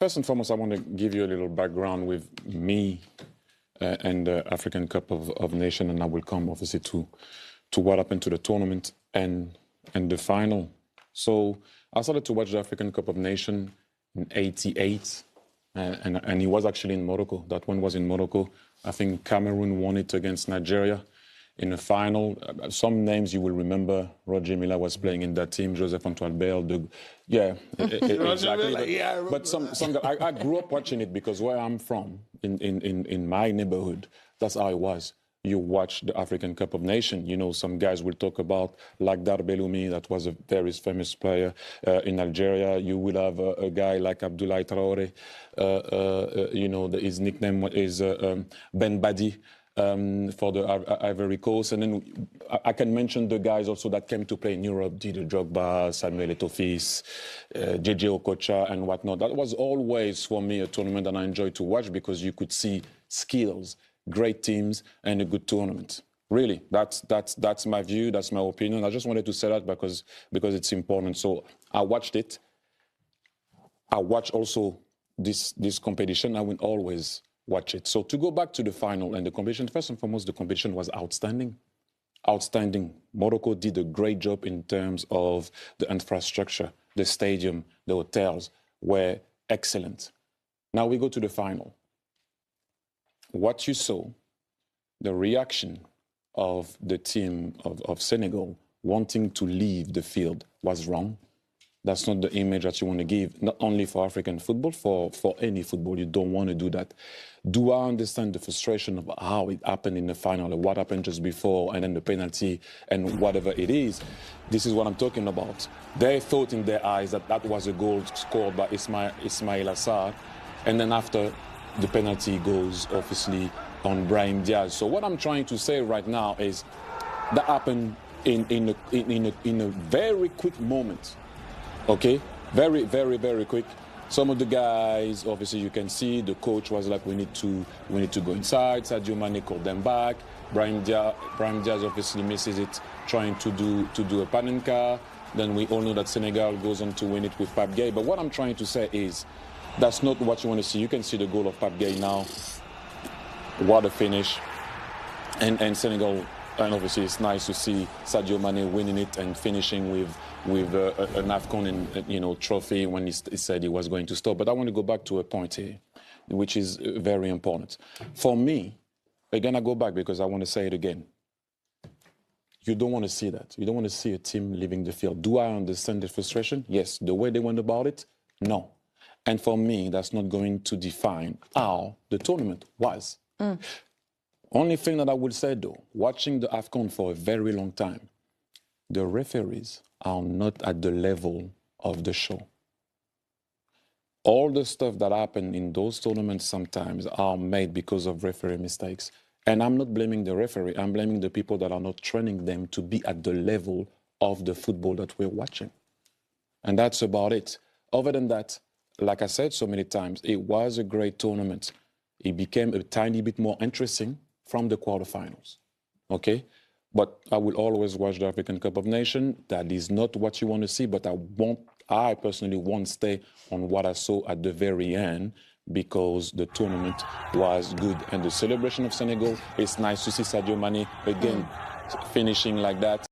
First and foremost, I want to give you a little background with me and the African Cup of Nations, and I will come obviously to what happened to the tournament and the final. So I started to watch the African Cup of Nations in '88, and it was actually in Morocco. That one was in Morocco. I think Cameroon won it against Nigeria in the final. Some names you will remember. Roger Milla was playing in that team. Joseph Antoine Bell. Exactly. Yeah, but I grew up watching it because where I'm from, in my neighborhood, that's how it was. You watch the African Cup of Nations. You know, some guys will talk about Lakhdar Belloumi, that was a very famous player in Algeria. You will have a guy like Abdoulaye Traoré. You know, his nickname is Ben Badi. For the Ivory Coast. And then I can mention the guys also that came to play in Europe, Didier Drogba, Samuel Eto'o, JJ Okocha and whatnot. That was always, for me, a tournament that I enjoyed to watch because you could see skills, great teams, and a good tournament. Really, that's my view, that's my opinion. I just wanted to say that because it's important. So I watched it. I watch also this competition. I will always watch it. So to go back to the final and the competition, first and foremost, the competition was outstanding. Outstanding. Morocco did a great job in terms of the infrastructure, the stadium, the hotels were excellent. Now we go to the final. What you saw, the reaction of the team of Senegal wanting to leave the field was wrong. That's not the image that you want to give, not only for African football, for any football. You don't want to do that. Do I understand the frustration of how it happened in the final, or what happened just before, and then the penalty, and whatever it is? This is what I'm talking about. They thought in their eyes that that was a goal scored by Ismail Assar, and then after, the penalty goes, obviously, on Brahim Diaz. So what I'm trying to say right now is that happened in a very quick moment. Okay, very, very, very quick. Some of the guys, obviously, you can see the coach was like, we need to go inside. Sadio Mane called them back. Brahim Diaz obviously misses it, trying to do a Panenka. Then we all know that Senegal goes on to win it with Pape Gueye. But what I'm trying to say is, that's not what you want to see. You can see the goal of Pape Gueye now. What a finish. And Senegal. And obviously, it's nice to see Sadio Mane winning it and finishing with an AFCON trophy when he said he was going to stop. But I want to go back to a point here, which is very important. For me, again, I go back because I want to say it again. You don't want to see that. You don't want to see a team leaving the field. Do I understand the frustration? Yes. The way they went about it? No. And for me, that's not going to define how the tournament was. Only thing that I would say, though, watching the AFCON for a very long time, the referees are not at the level of the show. All the stuff that happened in those tournaments sometimes are made because of referee mistakes. And I'm not blaming the referee. I'm blaming the people that are not training them to be at the level of the football that we're watching. And that's about it. Other than that, like I said so many times, it was a great tournament. It became a tiny bit more interesting from the quarterfinals, okay? But I will always watch the African Cup of Nations. That is not what you want to see, but I personally won't stay on what I saw at the very end because the tournament was good. And the celebration of Senegal, it's nice to see Sadio Mane again finishing like that.